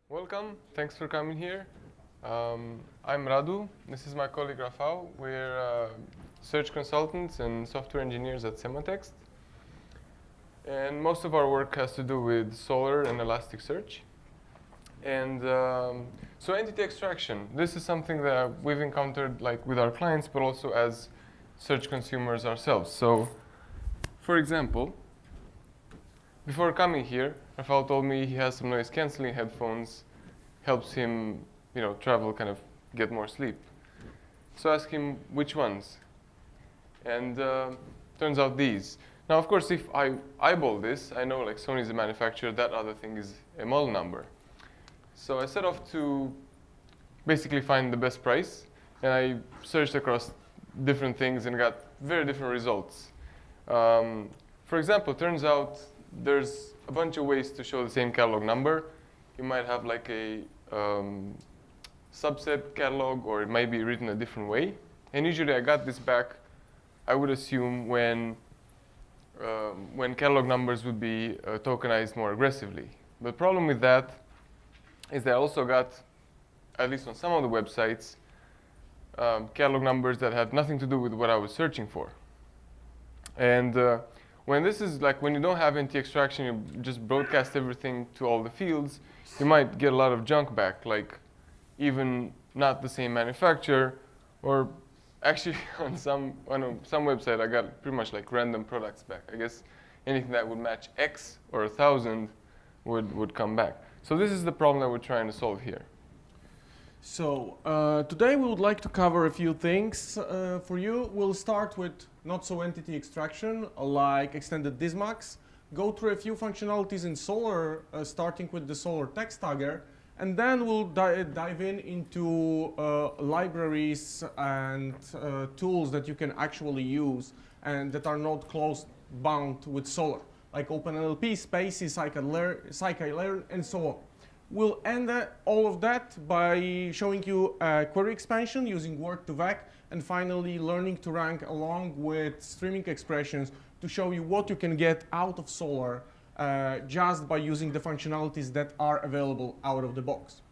Welcome, thanks for coming here. I'm Radu, this is my colleague Rafał. We're search consultants and software engineers at Sematext. And most of our work has to do with Solr and Elasticsearch. And so entity extraction, this is something that we've encountered like with our clients, but also as search consumers ourselves. So, for example, before coming here, Rafał told me he has some noise cancelling headphones, helps him, travel, kind of get more sleep. So I asked him which ones, and turns out these. Now, of course, if I eyeball this, I know like Sony's the manufacturer, that other thing is a model number. So I set off to basically find the best price, and I searched across different things and got very different results. For example, it turns out there's a bunch of ways to show the same catalog number. You might have like a subset catalog, or it might be written a different way. And usually I got this back, I would assume, when catalog numbers would be tokenized more aggressively. The problem with that is that I also got, at least on some of the websites, catalog numbers that had nothing to do with what I was searching for. And when this is like, when you don't have entity extraction, you just broadcast everything to all the fields, you might get a lot of junk back, like even not the same manufacturer, or actually on some website I got pretty much like random products back. I guess anything that would match X or 1,000 would come back. So this is the problem that we're trying to solve here. So today we would like to cover a few things for you. We'll start with not-so-entity extraction, like extended dismax, go through a few functionalities in Solr, starting with the Solr text tagger, and then we'll dive into libraries and tools that you can actually use and that are not close bound with Solr, like OpenLP, Spaces, scikit-learn, and so on. We'll end all of that by showing you a query expansion using word2vec, and finally learning to rank along with streaming expressions to show you what you can get out of Solr just by using the functionalities that are available out of the box.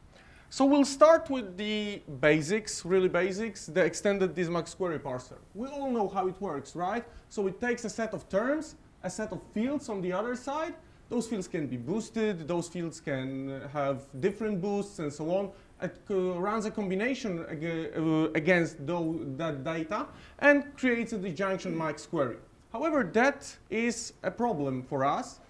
So we'll start with the basics, really basics, the extended dismax query parser. We all know how it works, right? So it takes a set of terms, a set of fields on the other side. Those fields can be boosted, those fields can have different boosts, and so on. It runs a combination against that data and creates a disjunction max query. However, that is a problem for us,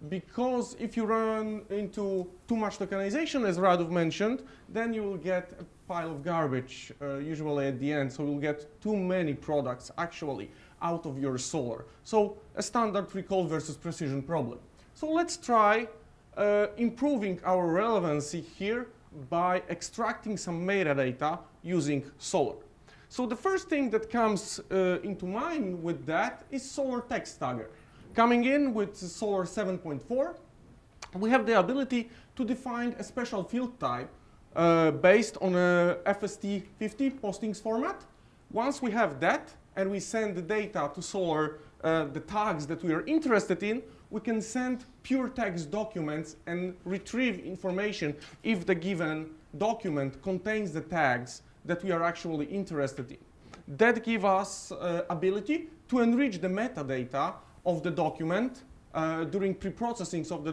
because if you run into too much tokenization, as Radu mentioned, then you will get a pile of garbage, usually at the end. So you'll get too many products actually out of your Solr. So a standard recall versus precision problem. So let's try improving our relevancy here by extracting some metadata using Solr. So the first thing that comes into mind with that is Solr text tagger. Coming in with Solr 7.4, we have the ability to define a special field type based on a FST50 postings format. Once we have that and we send the data to Solr, the tags that we are interested in, we can send pure text documents and retrieve information if the given document contains the tags that we are actually interested in. That gives us ability to enrich the metadata of the document during pre-processing of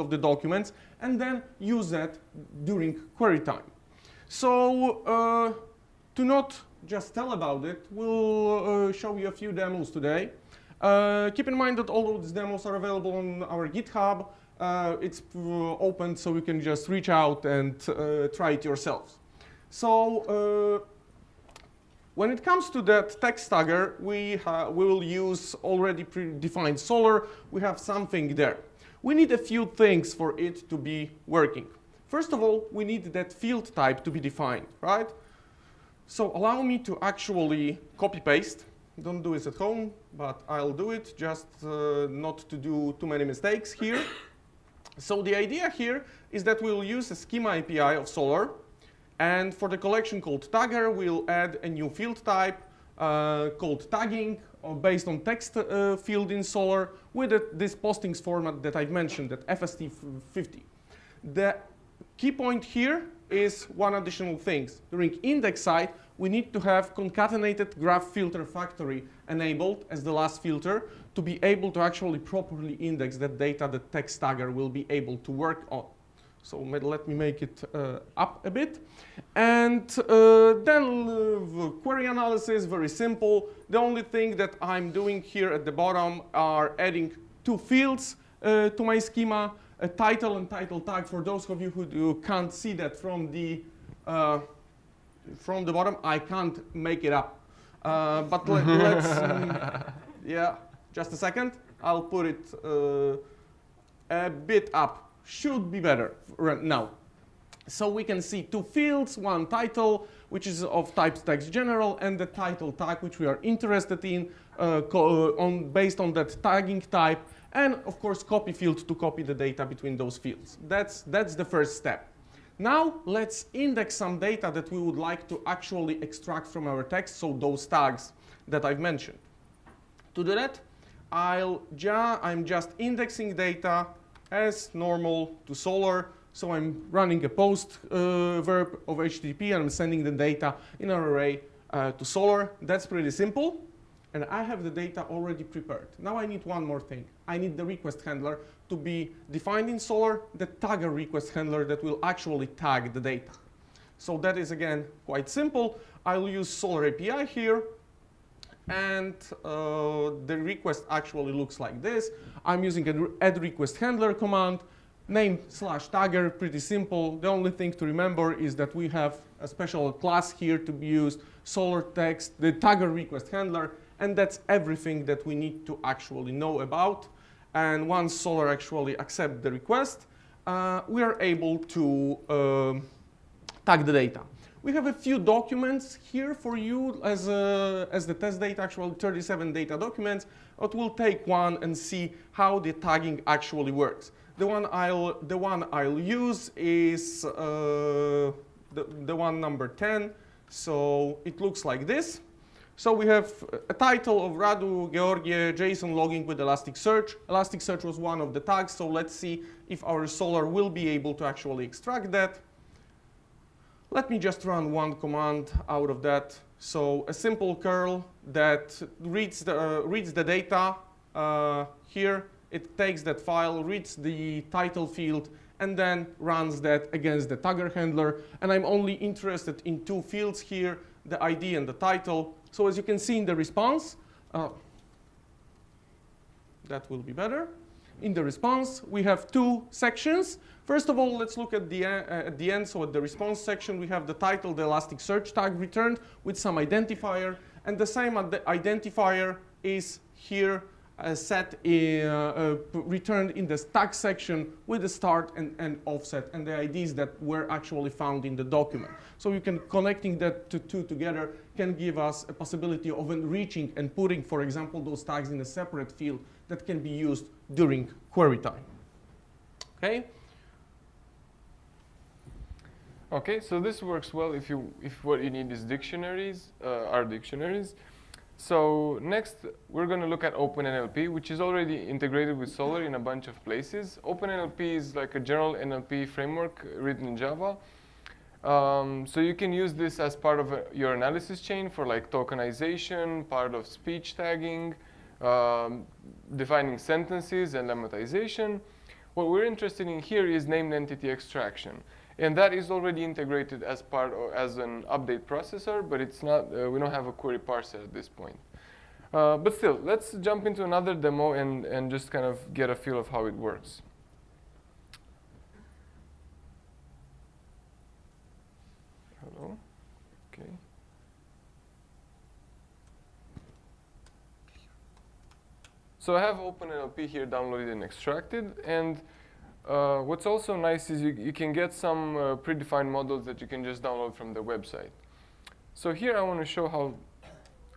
the documents, and then use that during query time. So to not just tell about it, we'll show you a few demos today. Keep in mind that all of these demos are available on our GitHub. It's open, so you can just reach out and try it yourselves. So when it comes to that text tagger, we will use already predefined Solr. We have something there. We need a few things for it to be working. First of all, we need that field type to be defined, right? So allow me to actually copy-paste. Don't do this at home, but I'll do it just not to do too many mistakes here. So the idea here is that we'll use a schema API of Solr, and for the collection called tagger, we'll add a new field type called tagging based on text field in Solr with this postings format that I've mentioned, that FST50. The key point here is one additional thing. During index side, we need to have concatenated graph filter factory enabled as the last filter to be able to actually properly index that data that text tagger will be able to work on. So let me make it up a bit. And then query analysis, very simple. The only thing that I'm doing here at the bottom are adding two fields to my schema, a title and title tag. For those of you who can't see that from the bottom, I can't make it up. But let's, yeah, just a second. I'll put it a bit up. Should be better right now. So we can see two fields, one title, which is of type text general, and the title tag, which we are interested in based on that tagging type, and of course copy field to copy the data between those fields. That's the first step. Now let's index some data that we would like to actually extract from our text, so those tags that I've mentioned. To do that, I'm just indexing data as normal to Solr. So I'm running a post verb of HTTP and I'm sending the data in an array to Solr. That's pretty simple. And I have the data already prepared. Now I need one more thing. I need the request handler to be defined in Solr, the tagger request handler that will actually tag the data. So that is, again, quite simple. I'll use Solr API here. And the request actually looks like this. I'm using an add request handler command, name /tagger, pretty simple. The only thing to remember is that we have a special class here to be used, Solr text, the tagger request handler, and that's everything that we need to actually know about. And once Solr actually accepts the request, we are able to tag the data. We have a few documents here for you as the test data, actually 37 data documents, but we'll take one and see how the tagging actually works. The one I'll use is the one number 10. So it looks like this. So we have a title of Radu, Georgie, JSON logging with Elasticsearch. Elasticsearch was one of the tags, so let's see if our Solr will be able to actually extract that. Let me just run one command out of that. So a simple curl that reads the data here. It takes that file, reads the title field, and then runs that against the tagger handler. And I'm only interested in two fields here, the ID and the title. So as you can see in the response, that will be better. In the response, we have two sections. First of all, let's look at the end. So at the response section, we have the title, the Elasticsearch tag returned with some identifier. And the same identifier is here returned in the tag section with the start and offset and the IDs that were actually found in the document. So you can connecting that two together can give us a possibility of enriching and putting, for example, those tags in a separate field that can be used during query time. Okay. Okay, so this works well if what you need is dictionaries, are dictionaries. So next, we're going to look at OpenNLP, which is already integrated with Solr in a bunch of places. OpenNLP is like a general NLP framework written in Java. So you can use this as part of your analysis chain for like tokenization, part of speech tagging, defining sentences and lemmatization. What we're interested in here is named entity extraction. And that is already integrated as as an update processor, but it's not. We don't have a query parser at this point. But still, let's jump into another demo and just kind of get a feel of how it works. Hello. Okay. So I have OpenNLP here downloaded and extracted, and what's also nice is you can get some predefined models that you can just download from the website. So here I want to show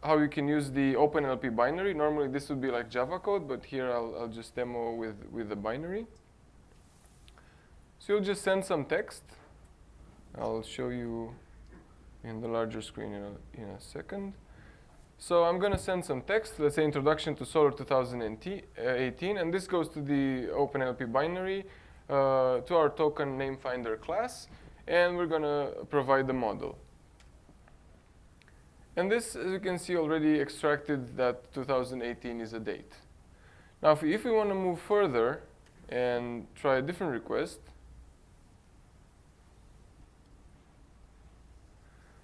how you can use the OpenLP binary. Normally this would be like Java code, but here I'll just demo with the binary. So you'll just send some text. I'll show you in the larger screen in a second. So I'm going to send some text, let's say Introduction to Solr 2018, and this goes to the OpenLP binary. to our token name finder class, and we're going to provide the model. And this, as you can see, already extracted that 2018 is a date. Now, if we want to move further and try a different request,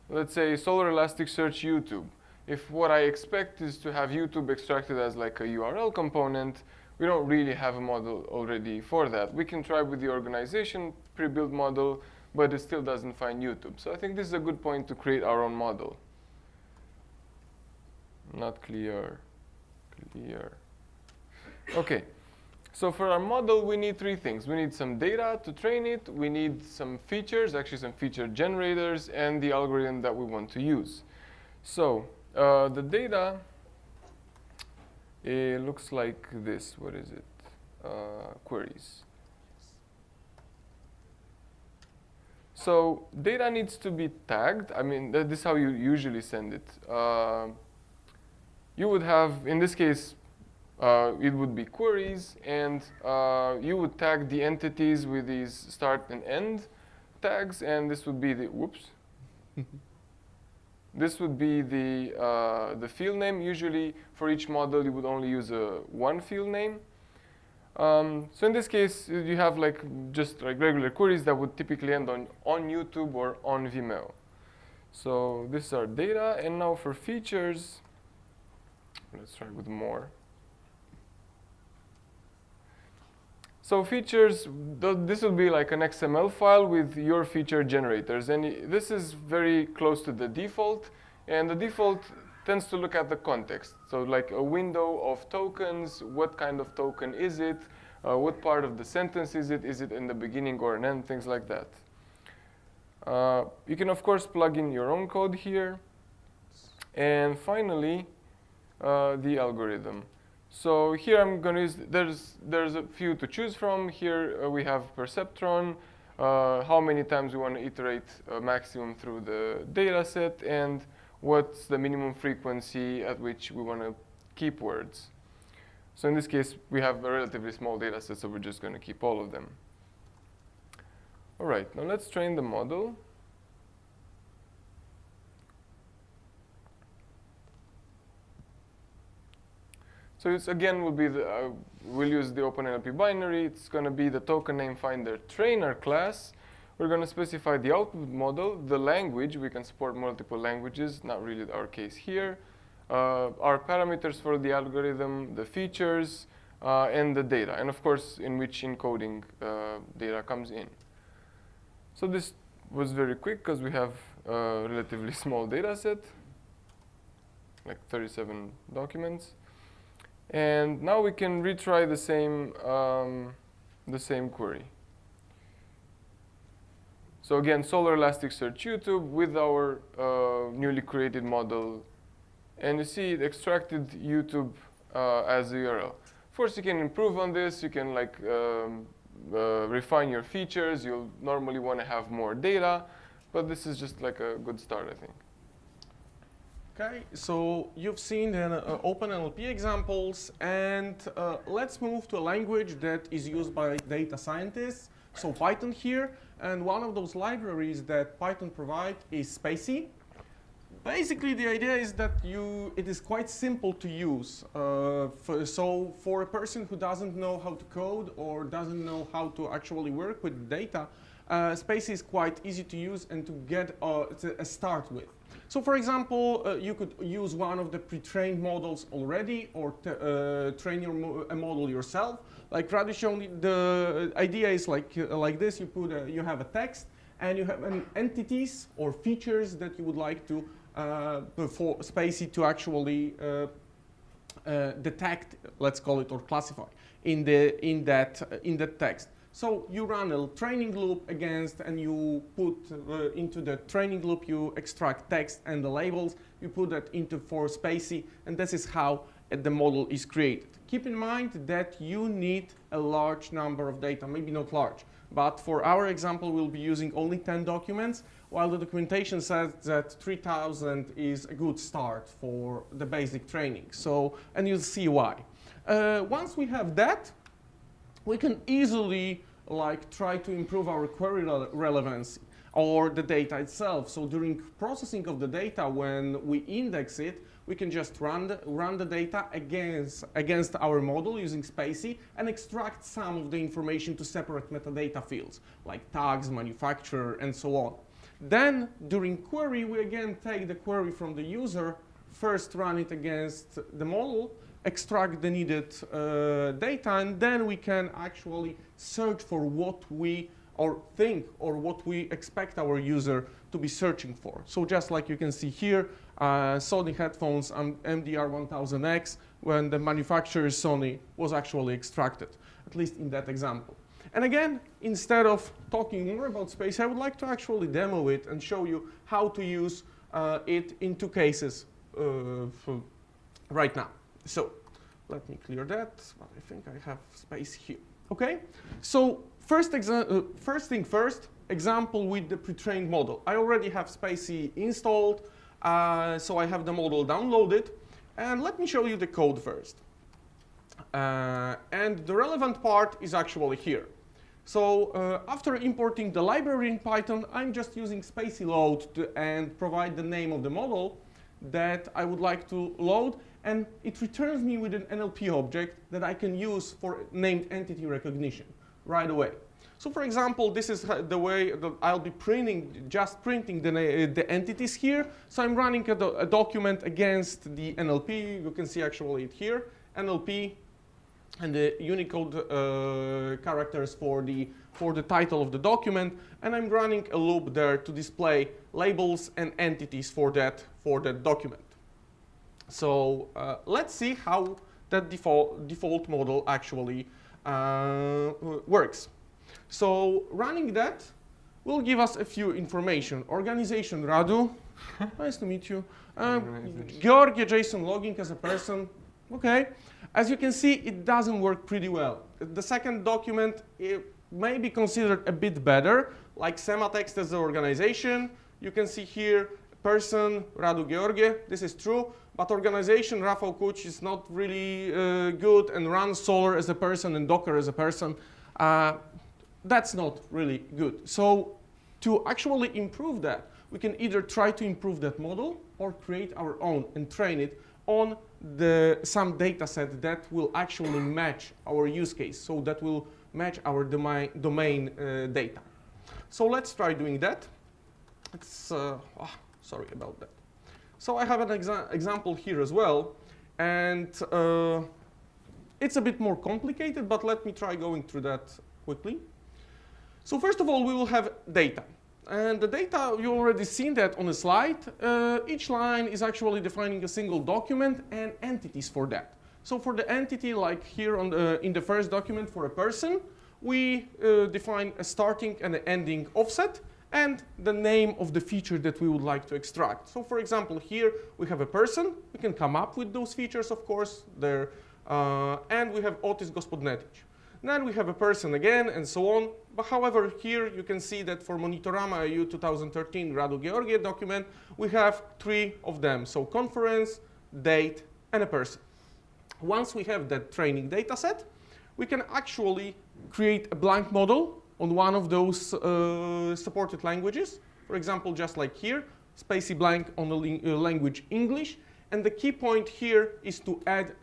let's say Solr Elasticsearch YouTube. If what I expect is to have YouTube extracted as like a URL component, we don't really have a model already for that. We can try with the organization pre-built model, but it still doesn't find YouTube. So I think this is a good point to create our own model. Not clear. Clear. OK. So for our model, we need three things. We need some data to train it. We need some features, actually some feature generators, and the algorithm that we want to use. So the data, it looks like this. What is it? Queries. So data needs to be tagged. I mean, this is how you usually send it. You would have, in this case, it would be queries, and you would tag the entities with these start and end tags, and this would be the, whoops. This would be the field name. Usually, for each model, you would only use one field name. So in this case, you have like just like regular queries that would typically end on YouTube or on Vimeo. So this is our data, and now for features, let's try with more. So features, this will be like an XML file with your feature generators. And this is very close to the default. And the default tends to look at the context. So like a window of tokens, what kind of token is it? What part of the sentence is it? Is it in the beginning or an end? Things like that. You can, of course, plug in your own code here. And finally, the algorithm. So here I'm going to use, there's a few to choose from. Here we have perceptron, how many times we want to iterate maximum through the data set, and what's the minimum frequency at which we want to keep words. So in this case, we have a relatively small data set, so we're just going to keep all of them. All right, now let's train the model. So it's again will be the we'll use the OpenLP binary. It's going to be the token name finder trainer class. We're going to specify the output model, the language. We can support multiple languages, not really our case here. Our parameters for the algorithm, the features, and the data, and of course in which encoding data comes in. So this was very quick because we have a relatively small data set, like 37 documents. And now we can retry the same query. So again, Solr Elasticsearch YouTube with our newly created model. And you see it extracted YouTube as a URL. Of course, you can improve on this. You can like refine your features. You'll normally want to have more data. But this is just like a good start, I think. Okay, so you've seen the OpenLP examples, and let's move to a language that is used by data scientists. So Python here, and one of those libraries that Python provides is Spacy. Basically, the idea is that it is quite simple to use. So for a person who doesn't know how to code or doesn't know how to actually work with data, Spacy is quite easy to use and to get a start with. So for example, you could use one of the pre-trained models already, or train a model yourself. Like Radu showed, the idea is like this. You have a text, and you have entities or features that you would like to for Spacy to actually detect, let's call it, or classify in that text. So you run a training loop against, and you put into the training loop, you extract text and the labels, you put that into for Spacy, and this is how the model is created. Keep in mind that you need a large number of data, maybe not large, but for our example, we'll be using only 10 documents, while the documentation says that 3,000 is a good start for the basic training. So, and you'll see why. Once we have that, we can easily like try to improve our query relevance or the data itself. So during processing of the data, when we index it, we can just run the data against our model using spaCy and extract some of the information to separate metadata fields, like tags, manufacturer, and so on. Then, during query, we again take the query from the user, first run it against the model, extract the needed data, and then we can actually search for what we think or what we expect our user to be searching for. So just like you can see here, Sony headphones MDR1000X, when the manufacturer Sony was actually extracted, at least in that example. And again, instead of talking more about spaCy, I would like to actually demo it and show you how to use it in two cases right now. So let me clear that, but I think I have space here. Okay, so first thing first, example with the pre-trained model. I already have spaCy installed, so I have the model downloaded. And let me show you the code first. And the relevant part is actually here. So after importing the library in Python, I'm just using spaCy load and provide the name of the model that I would like to load. And it returns me with an NLP object that I can use for named entity recognition right away. So for example, this is the way that I'll be printing the entities here. So I'm running a document against the NLP. You can see actually it here, NLP, and the Unicode characters for the title of the document. And I'm running a loop there to display labels and entities for that document. So let's see how that default model actually works. So running that will give us a few information. Organization Radu, nice to meet you. Georgie JSON logging as a person, okay. As you can see, it doesn't work pretty well. The second document may be considered a bit better, like Sematext as the organization. You can see here, person, Radu Georgie, this is true, but organization, Rafał Kuch, is not really good, and runs Solr as a person and Docker as a person. That's not really good. So to actually improve that, we can either try to improve that model or create our own and train it on some data set that will actually match our use case, so that will match our domain data. So let's try doing that. Sorry about that. So I have an example here as well, and it's a bit more complicated, but let me try going through that quickly. So first of all, we will have data. And the data, you already seen that on the slide. Each line is actually defining a single document and entities for that. So for the entity, like here in the first document for a person, we define a starting and an ending offset and the name of the feature that we would like to extract. So for example, here we have a person. We can come up with those features, of course, there. And we have Otis Gospodnetić. Then we have a person again, and so on. But however, here you can see that for Monitorama EU 2013 Radu Georgie document, we have 3 of them. So conference, date, and a person. Once we have that training data set, we can actually create a blank model on one of those supported languages. For example, just like here, spaCy blank on the language English. And the key point here is to add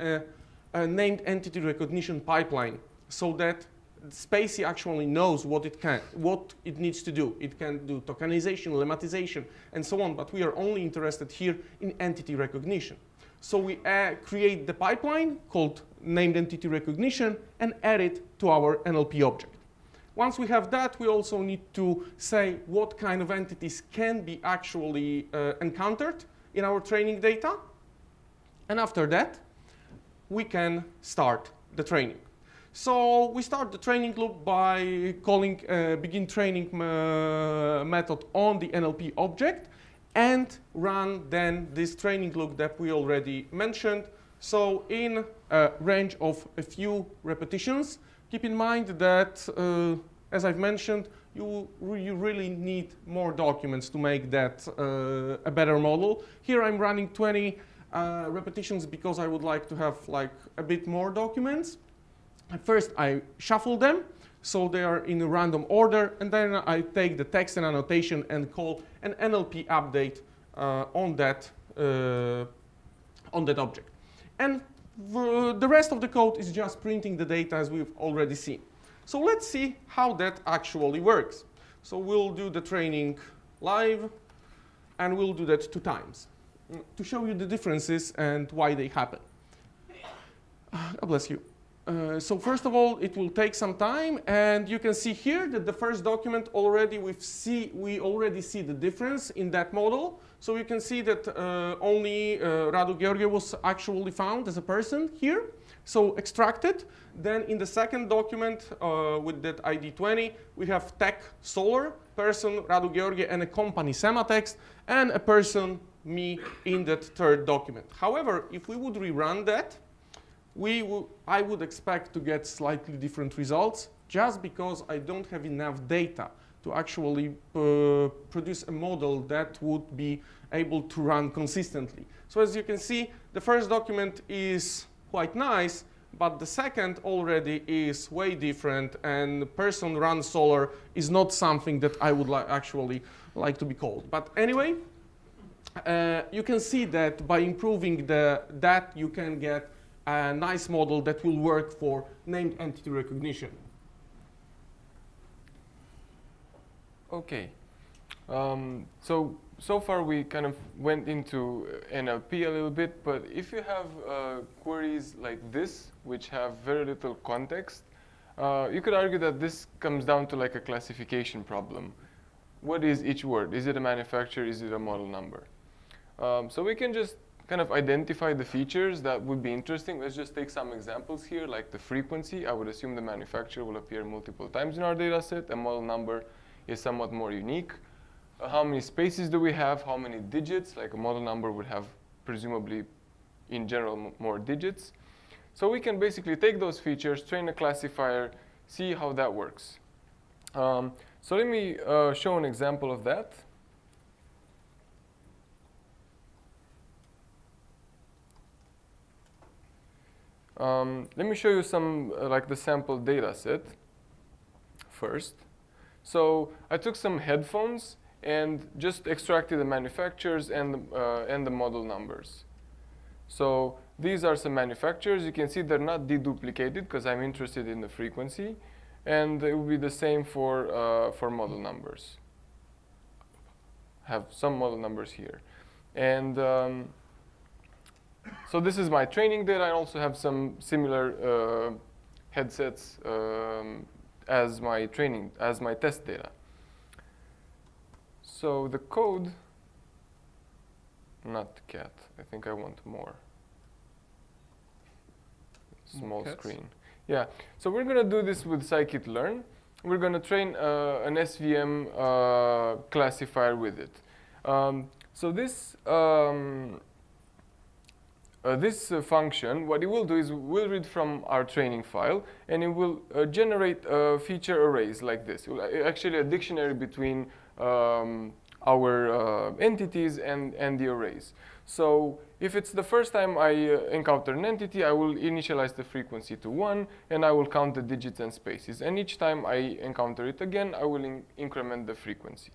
a named entity recognition pipeline, so that spaCy actually knows what it needs to do. It can do tokenization, lemmatization, and so on, but we are only interested here in entity recognition. So we create the pipeline called named entity recognition and add it to our NLP object. Once we have that, we also need to say what kind of entities can be actually encountered in our training data. And after that, we can start the training. So we start the training loop by calling begin training method on the NLP object and run then this training loop that we already mentioned. So in a range of a few repetitions, keep in mind that, as I've mentioned, you really need more documents to make that a better model. Here I'm running 20 repetitions because I would like to have like a bit more documents. At first I shuffle them So they are in a random order, and then I take the text and annotation and call an NLP update on that object. And the rest of the code is just printing the data as we've already seen. So let's see how that actually works. So we'll do the training live, and we'll do that 2 times to show you the differences and why they happen. God bless you. So first of all, it will take some time, and you can see here that the first document already we already see the difference in that model. So you can see that only Radu Georgie was actually found as a person here. So extracted. Then in the second document with that ID 20, we have tech Solr, person Radu Georgie, and a company Sematext, and a person, me, in that third document. However, if we would rerun that, I would expect to get slightly different results, just because I don't have enough data to actually produce a model that would be able to run consistently. So as you can see, the first document is quite nice, but the second already is way different, and person run Solr is not something that I would actually like to be called. But anyway, you can see that by improving that, you can get a nice model that will work for named entity recognition. Okay. So far we kind of went into NLP a little bit, but if you have queries like this, which have very little context, you could argue that this comes down to like a classification problem. What is each word? Is it a manufacturer? Is it a model number? So we can just kind of identify the features that would be interesting. Let's just take some examples here, like the frequency. I would assume the manufacturer will appear multiple times in our data set. A model number is somewhat more unique. How many spaces do we have? How many digits? Like a model number would have presumably, in general, more digits. So we can basically take those features, train a classifier, see how that works. So let me show an example of that. Let me show you some like the sample data set first. So I took some headphones and just extracted the manufacturers and the model numbers. So these are some manufacturers. You can see they're not deduplicated because I'm interested in the frequency, and it will be the same for model numbers. I have some model numbers here, and so this is my training data. I also have some similar headsets as my test data. So the code, not cat. I think I want more. Small screen. Yeah. So we're gonna do this with scikit-learn. We're gonna train an SVM classifier with it. So this function, what it will do is we'll read from our training file, and it will generate feature arrays like this. Actually, a dictionary between our entities and the arrays. So if it's the first time I encounter an entity, I will initialize the frequency to 1, and I will count the digits and spaces. And each time I encounter it again, I will increment the frequency.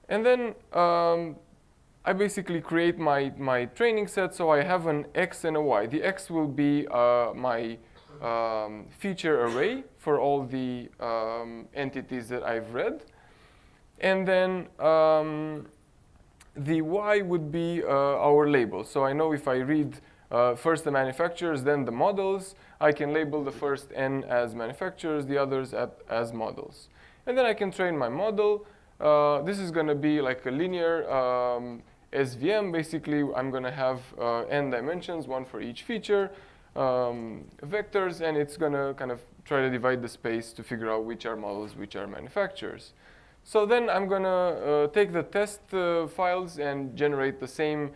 And then I basically create my training set, so I have an X and a Y. The X will be my feature array for all the entities that I've read. And then the Y would be our label. So I know if I read first the manufacturers, then the models, I can label the first N as manufacturers, the others as models. And then I can train my model. This is going to be like a linear SVM. Basically, I'm going to have N dimensions, one for each feature, vectors, and it's going to kind of try to divide the space to figure out which are models, which are manufacturers. So then I'm going to take the test files and generate the same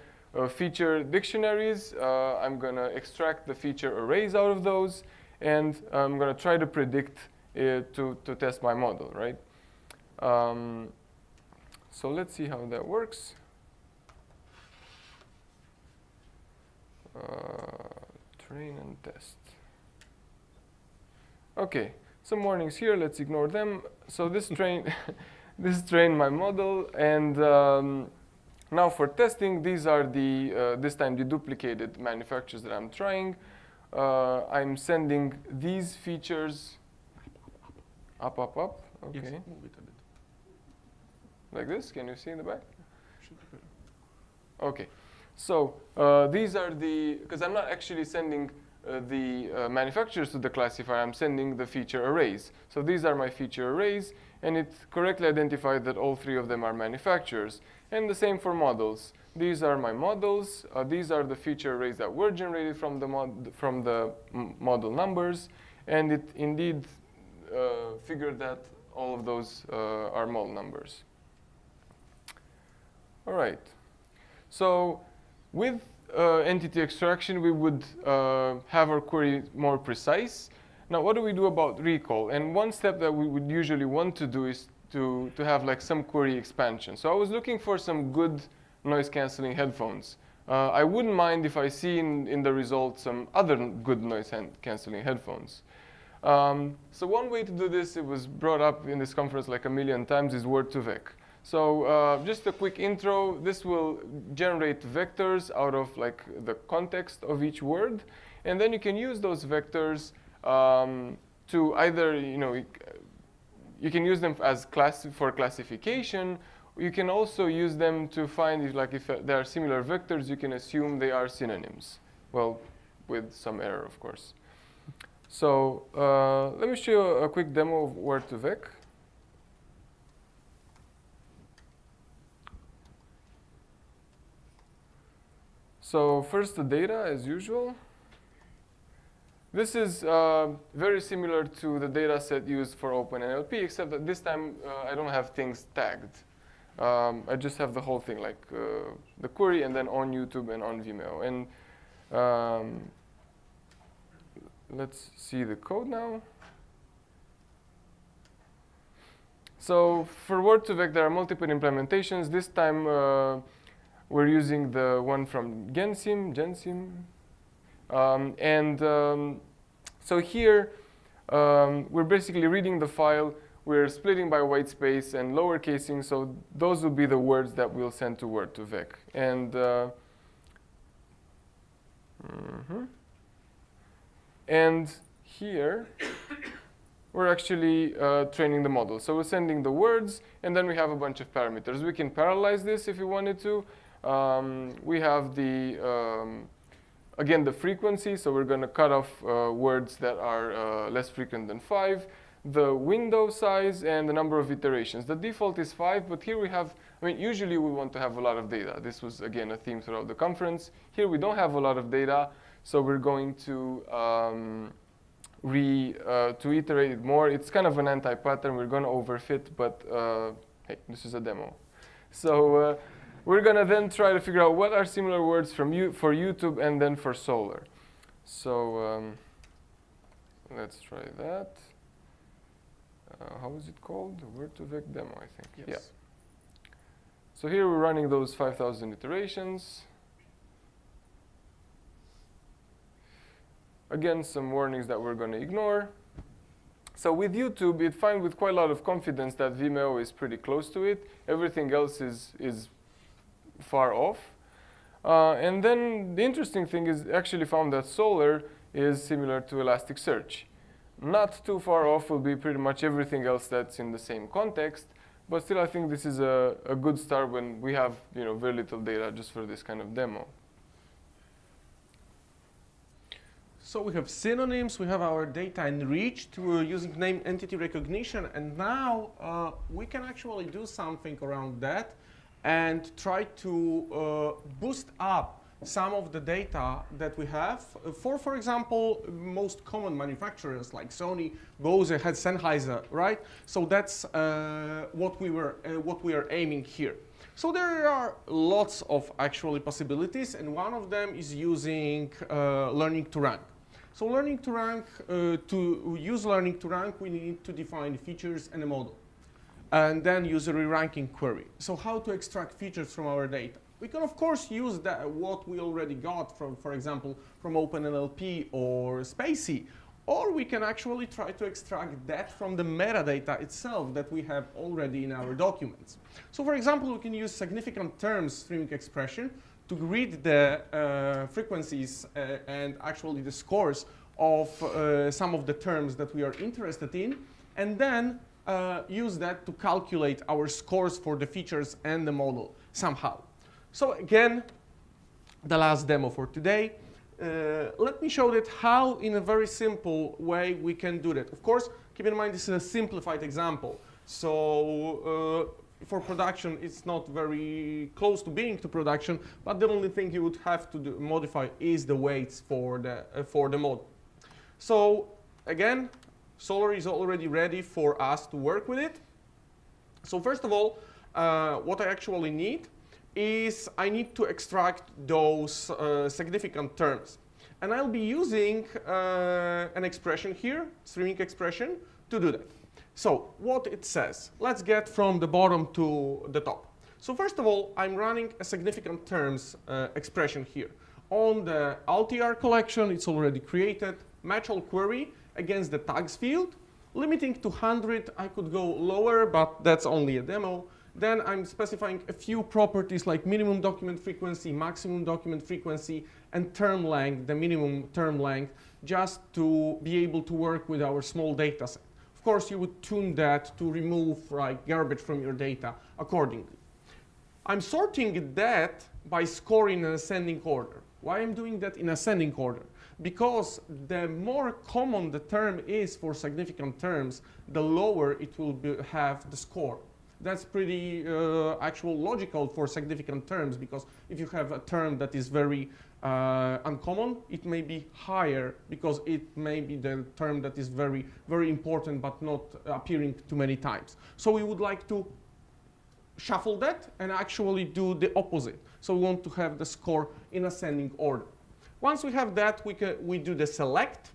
feature dictionaries. I'm going to extract the feature arrays out of those, and I'm going to try to predict to test my model, right? So let's see how that works. Train and test. Okay, some warnings here. Let's ignore them. So this trained this trained my model, and now for testing, these are the this time the duplicated manufacturers that I'm trying. I'm sending these features up. Okay. Yes, move it a bit. Like this. Can you see in the back? Should be better. Okay. So these are the, because I'm not actually sending the manufacturers to the classifier, I'm sending the feature arrays. So these are my feature arrays, and it correctly identified that all three of them are manufacturers. And the same for models. These are my models. These are the feature arrays that were generated from the model numbers, and it indeed figured that all of those are model numbers. All right. So with entity extraction, we would have our query more precise. Now, what do we do about recall? And one step that we would usually want to do is to have like some query expansion. So I was looking for some good noise canceling headphones. I wouldn't mind if I see in the result some other good noise canceling headphones. So one way to do this, it was brought up in this conference like a million times, is word2vec. So just a quick intro. This will generate vectors out of like the context of each word, and then you can use those vectors to either, you can use them as for classification. You can also use them to find if there are similar vectors, you can assume they are synonyms. Well, with some error, of course. So let me show you a quick demo of word2vec. So first, the data, as usual. This is very similar to the data set used for OpenLP, except that this time I don't have things tagged. I just have the whole thing, like the query, and then on YouTube and on Vimeo. And let's see the code now. So for word2vec, there are multiple implementations. This time, we're using the one from Gensim. So here, we're basically reading the file. We're splitting by white space and lowercasing. So those will be the words that we'll send to word2vec. And here, we're actually training the model. So we're sending the words, and then we have a bunch of parameters. We can parallelize this if we wanted to. We have the, again, the frequency. So we're going to cut off words that are less frequent than 5. The window size and the number of iterations. The default is 5, but here we have, usually we want to have a lot of data. This was, again, a theme throughout the conference. Here we don't have a lot of data, so we're going to to iterate it more. It's kind of an anti-pattern. We're going to overfit, but hey, this is a demo. So we're going to then try to figure out what are similar words for YouTube and then for Solr. So let's try that. How is it called? Word2vec demo, I think. Yes. Yeah. So here we're running those 5,000 iterations. Again, some warnings that we're going to ignore. So with YouTube, it finds with quite a lot of confidence that Vimeo is pretty close to it. Everything else is far off. And then the interesting thing is actually found that Solr is similar to Elasticsearch. Not too far off will be pretty much everything else that's in the same context. But still, I think this is a good start when we have very little data just for this kind of demo. So we have synonyms, we have our data enriched using name entity recognition, and now we can actually do something around that and try to boost up some of the data that we have for example, most common manufacturers like Sony, Bose, had Sennheiser, right? So that's what we are aiming here. So there are lots of actually possibilities, and one of them is using learning to rank. So learning to rank, to use learning to rank, we need to define features and a model, and then use a re-ranking query. So how to extract features from our data? We can, of course, use what we already got from, for example, from OpenLP or Spacey, or we can actually try to extract that from the metadata itself that we have already in our documents. So for example, we can use significant terms streaming expression to read the frequencies and actually the scores of some of the terms that we are interested in, and then use that to calculate our scores for the features and the model somehow. So again, the last demo for today. Let me show that how, in a very simple way, we can do that. Of course, keep in mind this is a simplified example. So for production, it's not very close to being to production, but the only thing you would have to modify is the weights for the model. So again, Solr is already ready for us to work with it. So first of all, what I actually need is I need to extract those significant terms. And I'll be using an expression here, streaming expression, to do that. So what it says, let's get from the bottom to the top. So first of all, I'm running a significant terms expression here. On the LTR collection, it's already created, match all query against the tags field, limiting to 100. I could go lower, but that's only a demo. Then I'm specifying a few properties like minimum document frequency, maximum document frequency, and term length, the minimum term length, just to be able to work with our small data set. Of course, you would tune that to remove garbage from your data accordingly. I'm sorting that by scoring in ascending order. Why I'm doing that in ascending order? Because the more common the term is for significant terms, the lower it will have the score. That's pretty actual logical for significant terms, because if you have a term that is very uncommon, it may be higher because it may be the term that is very, very important but not appearing too many times. So we would like to shuffle that and actually do the opposite. So we want to have the score in ascending order. Once we have that, we do the select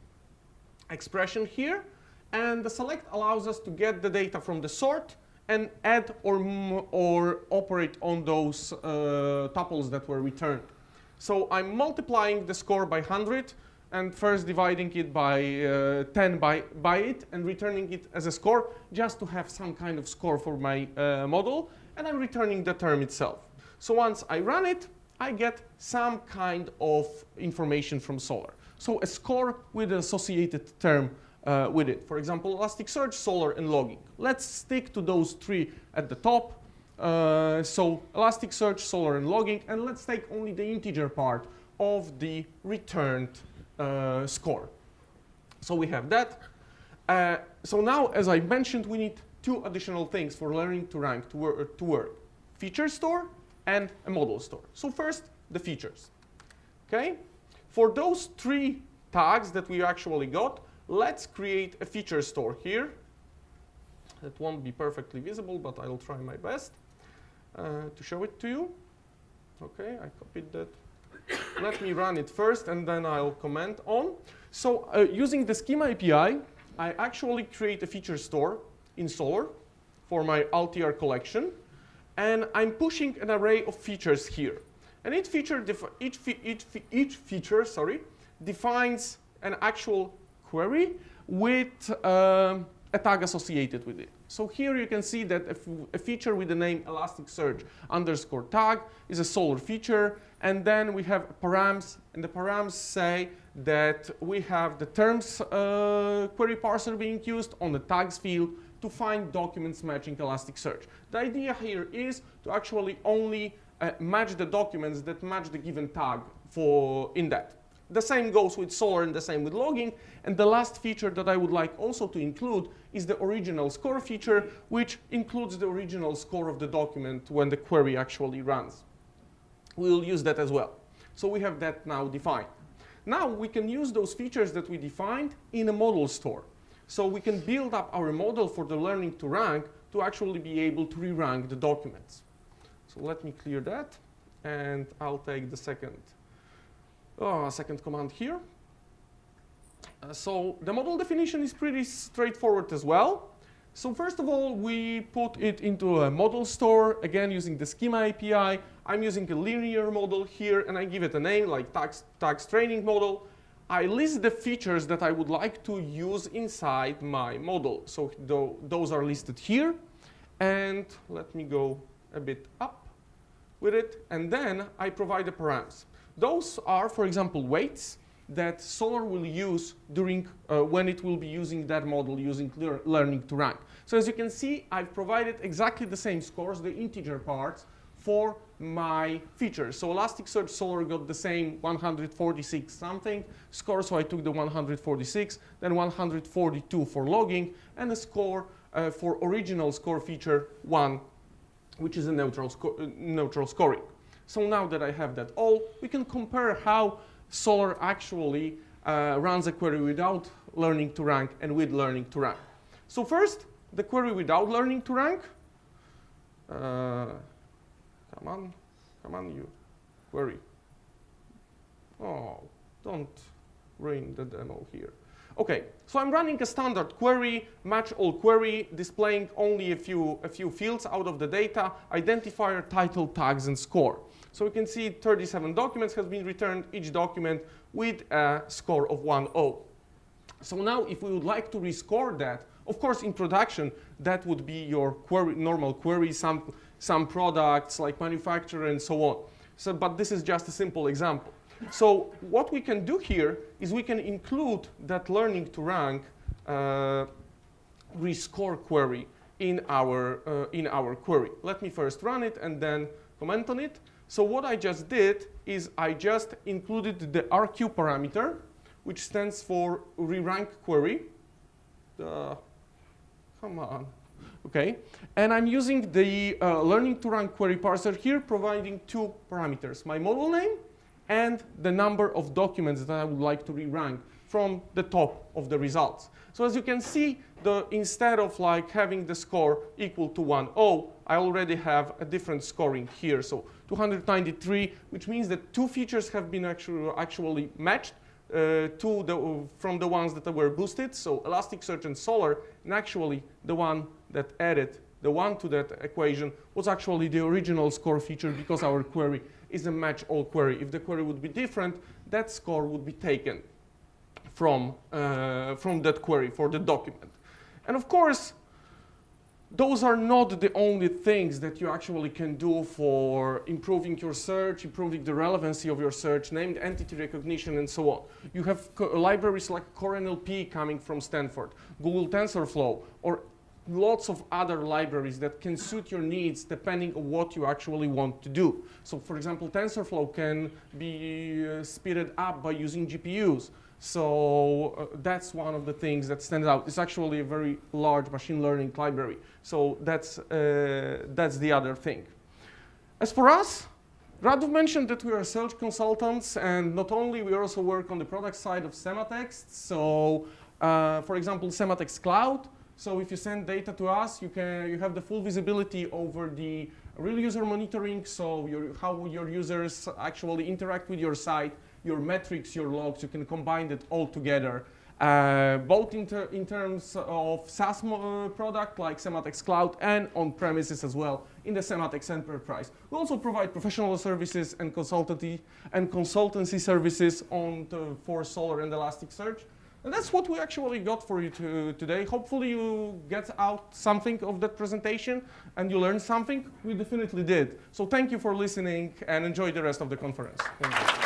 expression here, and the select allows us to get the data from the sort and add or operate on those tuples that were returned. So I'm multiplying the score by 100 and first dividing it by 10 by it and returning it as a score just to have some kind of score for my model, and I'm returning the term itself. So once I run it, I get some kind of information from Solr. So a score with an associated term with it. For example, Elasticsearch, Solr, and logging. Let's stick to those three at the top. So Elasticsearch, Solr, and logging, and let's take only the integer part of the returned score. So we have that. So now, as I mentioned, we need two additional things for learning to rank to work. Feature store and a model store. So first, the features. Okay? For those three tags that we actually got, let's create a feature store here. It won't be perfectly visible, but I'll try my best to show it to you. Okay, I copied that. Let me run it first, and then I'll comment on. So using the schema API, I actually create a feature store in Solr for my LTR collection, and I'm pushing an array of features here. And each feature defines an actual query with a tag associated with it. So here you can see that a feature with the name Elasticsearch _ tag is a Solr feature, and then we have params, and the params say that we have the terms query parser being used on the tags field to find documents matching Elasticsearch. The idea here is to actually only match the documents that match the given tag in that. The same goes with Solr and the same with logging. And the last feature that I would like also to include is the original score feature, which includes the original score of the document when the query actually runs. We'll use that as well. So we have that now defined. Now we can use those features that we defined in a model store. So we can build up our model for the learning to rank to actually be able to re-rank the documents. So let me clear that, and I'll take the second command here. So the model definition is pretty straightforward as well. So first of all, we put it into a model store, again using the schema API. I'm using a linear model here, and I give it a name like tags training model. I list the features that I would like to use inside my model. So those are listed here. And let me go a bit up with it. And then I provide the params. Those are, for example, weights that Solr will use during when it will be using that model using learning to rank. So as you can see, I've provided exactly the same scores, the integer parts, for my features. So Elasticsearch Solr got the same 146 something score, so I took the 146, then 142 for logging, and a score for original score feature 1, which is a neutral scoring. So now that I have that all, we can compare how Solr actually runs a query without learning to rank and with learning to rank. So first, the query without learning to rank. Come on, you query. Oh, don't ruin the demo here. Okay, so I'm running a standard query, match all query, displaying only a few fields out of the data, identifier, title, tags, and score. So we can see 37 documents have been returned, each document with a score of 1.0. So now if we would like to rescore that, of course in production, that would be your query, normal query, some products like manufacturer and so on. So, but this is just a simple example. So what we can do here is we can include that learning to rank rescore query in our query. Let me first run it and then comment on it. So what I just did is I just included the RQ parameter, which stands for re-rank query. Come on. Okay, and I'm using the learning to rank query parser here, providing two parameters, my model name and the number of documents that I would like to re-rank from the top of the results. So as you can see, instead of like having the score equal to 1.0, I already have a different scoring here. So 293, which means that two features have been actually matched from the ones that were boosted. So Elasticsearch and Solr, and actually the one that added the 1 to that equation was actually the original score feature, because our query is a match all query. If the query would be different, that score would be taken from that query for the document. And of course, those are not the only things that you actually can do for improving your search, improving the relevancy of your search, named entity recognition, and so on. You have libraries like CoreNLP coming from Stanford, Google TensorFlow, or lots of other libraries that can suit your needs depending on what you actually want to do. So for example, TensorFlow can be speeded up by using GPUs. So that's one of the things that stands out. It's actually a very large machine learning library. So that's the other thing. As for us, Radu mentioned that we are search consultants, and not only, we also work on the product side of Sematext. So for example, Sematext Cloud. So if you send data to us, you have the full visibility over the real user monitoring, so how your users actually interact with your site, your metrics, your logs. You can combine it all together, both in terms of SaaS product like Sematext Cloud and on premises as well in the Sematext Enterprise. We also provide professional services and consultancy services for Solr and Elasticsearch. And that's what we actually got for you today. Hopefully you get out something of that presentation and you learned something. We definitely did. So thank you for listening and enjoy the rest of the conference. Thank you.